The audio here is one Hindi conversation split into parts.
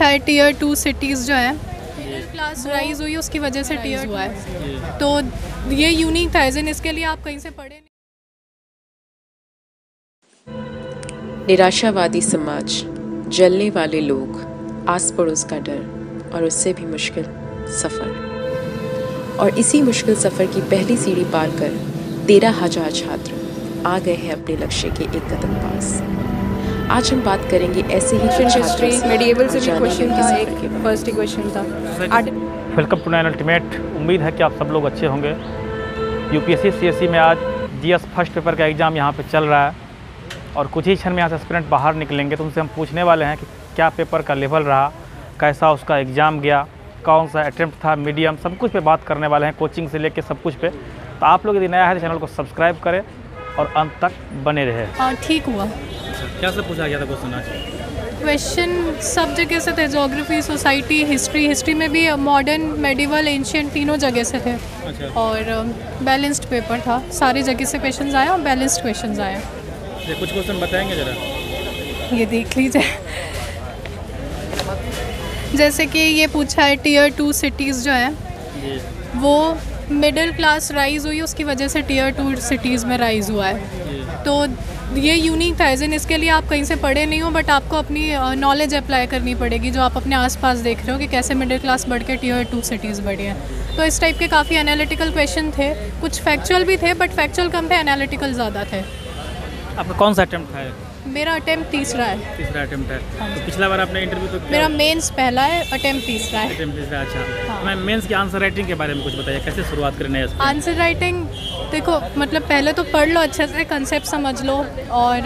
पूछा है टीयर 2 सिटीज़ जो है मिडिल क्लास राइज हुई उसकी वजह से टीयर हुआ है, तो ये यूनिक था, एज़ इन इसके लिए आप कहीं से पढ़े नहीं। निराशावादी समाज, जलने वाले लोग, आस पड़ोस का डर और उससे भी मुश्किल सफ़र। और इसी मुश्किल सफ़र की पहली सीढ़ी पार कर 13,000 छात्र आ गए हैं अपने लक्ष्य के एक कदम पास। आज हम बात करेंगे ऐसे ही हिस्ट्री मेडिएवल से भी क्वेश्चन था, एक फर्स्ट ही क्वेश्चन था। Welcome to nine ultimate. उम्मीद है कि आप सब लोग अच्छे होंगे। यूपीएससी सीएससी में आज जीएस फर्स्ट पेपर का एग्ज़ाम यहाँ पे चल रहा है और कुछ ही क्षण में यहाँ से एस्पिरेंट बाहर निकलेंगे, तो उनसे हम पूछने वाले हैं कि क्या पेपर का लेवल रहा, कैसा उसका एग्ज़ाम गया, कौन सा अटेम्प्ट था, मीडियम, सब कुछ पे बात करने वाले हैं, कोचिंग से लेके सब कुछ पे। तो आप लोग यदि नया है तो चैनल को सब्सक्राइब करें और अंत तक बने रहे। हाँ ठीक हुआ। क्या सब पूछा गया था क्वेश्चन आज? क्वेश्चन सब जगह से थे, ज्योग्राफी, सोसाइटी, हिस्ट्री में भी मॉडर्न, मेडिवल, एंशियंट तीनों जगह से थे। अच्छा। और बैलेंस्ड पेपर था, सारी जगह से क्वेश्चंस आए और बैलेंस्ड क्वेश्चंस आए। ये कुछ क्वेश्चन बताएंगे ज़रा? ये देख लीजिए। जैसे कि ये पूछा है टीयर 2 सिटीज़ जो है वो मिडिल क्लास राइज हुई उसकी वजह से टीयर 2 सिटीज़ में राइज हुआ है, तो ये यूनिक था, एज़ इन इसके लिए आप कहीं से पढ़े नहीं हो, बट आपको अपनी नॉलेज अप्लाई करनी पड़ेगी जो आप अपने आसपास देख रहे हो कि कैसे मिडिल क्लास बढ़ के टीयर 2 सिटीज़ बढ़ी हैं। तो इस टाइप के काफ़ी एनालिटिकल क्वेश्चन थे, कुछ फैक्चुअल भी थे बट फैक्चुअल कम थे, एनालिटिकल ज़्यादा थे। आपका कौन सा अटेम्प्ट था? मेरा अटेम्प्ट तीसरा है। तीसरा अटेम्प्ट है। तो पिछला बार आपने इंटरव्यू तो मेरा मेंस पहला है, अटेम्प्ट तीसरा है। अटेम्प्ट तीसरा, अच्छा। हाँ। मैं मेंस की आंसर राइटिंग के बारे में कुछ बताइए, कैसे शुरुआत करनी है? आंसर राइटिंग देखो, मतलब पहले तो पढ़ लो अच्छे से, कंसेप्ट समझ लो और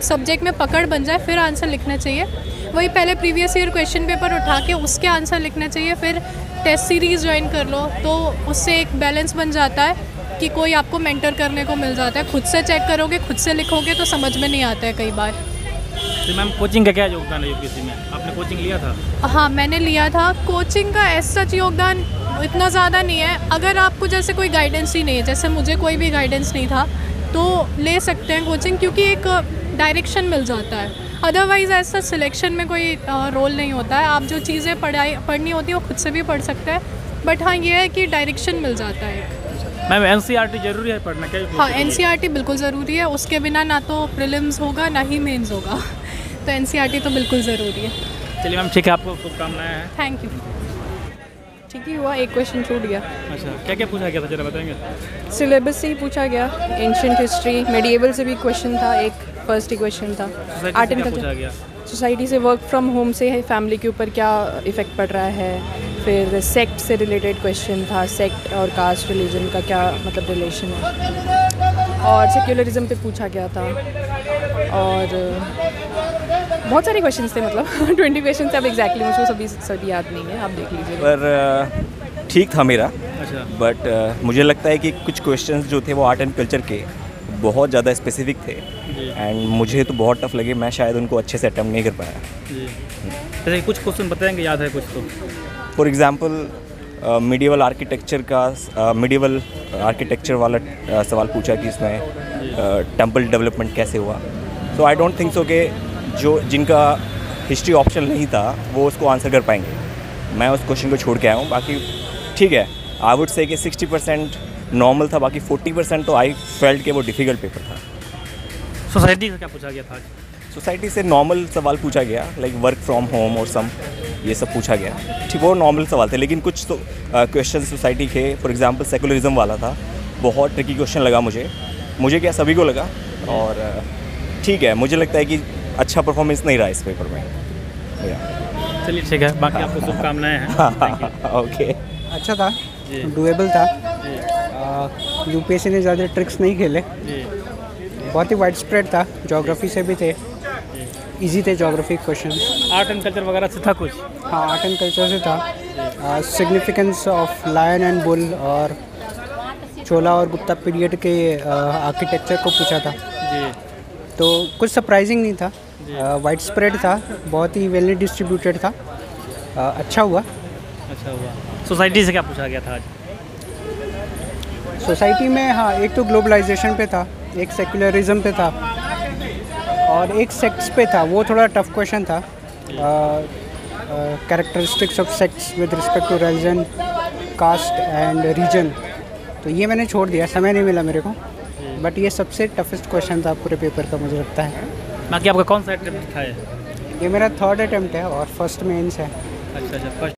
सब्जेक्ट में पकड़ बन जाए, फिर आंसर लिखना चाहिए। वही पहले प्रीवियस ईयर क्वेश्चन पेपर उठा के उसके आंसर लिखना चाहिए, फिर टेस्ट सीरीज़ ज्वाइन कर लो, तो उससे एक बैलेंस बन जाता है कि कोई आपको मेंटर करने को मिल जाता है। खुद से चेक करोगे, खुद से लिखोगे तो समझ में नहीं आता है कई बार। तो मैम कोचिंग का क्या योगदान है यूपीएससी में? आपने कोचिंग लिया था? हाँ मैंने लिया था। कोचिंग का ऐसा सच योगदान इतना ज़्यादा नहीं है। अगर आपको जैसे कोई गाइडेंस ही नहीं है, जैसे मुझे कोई भी गाइडेंस नहीं था, तो ले सकते हैं कोचिंग, क्योंकि एक डायरेक्शन मिल जाता है। अदरवाइज़ ऐसा सिलेक्शन में कोई रोल नहीं होता है। आप जो चीज़ें पढ़नी होती है वो खुद से भी पढ़ सकते हैं, बट हाँ ये है कि डायरेक्शन मिल जाता है। मैम एनसीईआरटी जरूरी है पढ़ना क्या? हाँ एनसीईआरटी बिल्कुल ज़रूरी है, उसके बिना ना तो प्रीलिम्स होगा ना ही मेंस होगा, तो एनसीईआरटी तो बिल्कुल ज़रूरी है। चलिए मैम ठीक है, आपको शुभकामनाएं हैं। Thank you. ठीक ही हुआ, एक क्वेश्चन छूट गया। अच्छा, क्या क्या पूछा गया था जरा बताएंगे? सिलेबस से ही पूछा गया, एंशिएंट हिस्ट्री, मेडिएवल से भी क्वेश्चन था, एक फर्स्ट ही क्वेश्चन था। आर्ट एंड कल्चर, सोसाइटी से, वर्क फ्रॉम होम से फैमिली के ऊपर क्या इफ़ेक्ट पड़ रहा है। फिर सेक्ट से रिलेटेड क्वेश्चन था, सेक्ट और कास्ट रिलीजन का क्या मतलब रिलेशन है। और सेक्युलरिज्म पे पूछा गया था और बहुत सारे क्वेश्चंस थे, मतलब 20 क्वेश्चन थे। अब एग्जैक्टली मुझको सभी याद नहीं है, आप देख लीजिए। पर ठीक था मेरा। अच्छा। बट मुझे लगता है कि कुछ क्वेश्चंस जो थे वो आर्ट एंड कल्चर के बहुत ज़्यादा स्पेसिफिक थे एंड मुझे तो बहुत टफ लगे, मैं शायद उनको अच्छे से अटेम्प्ट नहीं कर पाया। जैसे कुछ क्वेश्चन बताएंगे, याद है कुछ तो? फॉर एग्ज़ाम्पल मिडिवल आर्किटेक्चर वाला सवाल पूछा कि इसमें टेम्पल डेवलपमेंट कैसे हुआ। सो आई डोंट थिंक सो कि जिनका हिस्ट्री ऑप्शन नहीं था वो उसको आंसर कर पाएंगे। मैं उस क्वेश्चन को छोड़ के आया हूँ। बाकी ठीक है, आई वुड से कि 60% नॉर्मल था, बाकी 40% तो आई फेल्ट के वो डिफ़िकल्ट पेपर था। सोसाइटी से क्या पूछा गया था? सोसाइटी से नॉर्मल सवाल पूछा गया, लाइक वर्क फ्रॉम होम और सम, ये सब पूछा गया। ठीक, वो नॉर्मल सवाल थे, लेकिन कुछ तो क्वेश्चन सोसाइटी के, फॉर एग्जांपल सेकुलरिज्म वाला था, बहुत ट्रिकी क्वेश्चन लगा मुझे क्या सभी को लगा। और ठीक है, मुझे लगता है कि अच्छा परफॉर्मेंस नहीं रहा इस पेपर में। चलिए ठीक है, बाकी आपको शुभकामनाएं हैं। ओके, अच्छा था, डुएबल था। यूपीएससी ने ज़्यादा ट्रिक्स नहीं खेले, बहुत ही वाइड स्प्रेड था। ज्योग्राफी से भी थे, इजी थे geography question. Art and culture वगैरह से था कुछ? हाँ आर्ट एंड कल्चर से था। Significance of lion and bull और चोला और गुप्ता पीरियड के आर्किटेक्चर को पूछा था जी। तो कुछ सरप्राइजिंग नहीं था, वाइड स्प्रेड था, बहुत ही वेल डिस्ट्रीब्यूटेड था। अच्छा हुआ। सोसाइटी से क्या पूछा गया था आज? सोसाइटी में हाँ, एक तो ग्लोबलाइजेशन पे था, एक सेक्युलरिज्म पे था और एक सेक्ट्स पे था। वो थोड़ा टफ क्वेश्चन था। Characteristics of sex with respect to religion, caste and region. तो ये मैंने छोड़ दिया, समय नहीं मिला मेरे को, बट ये सबसे टफेस्ट क्वेश्चन था पूरे पेपर का मुझे लगता है। बाकी आपका कौन सा अटेम्प्ट था ये? ये मेरा 3rd अटेम्प्ट है और फर्स्ट मेंस है। अच्छा, फर्स्ट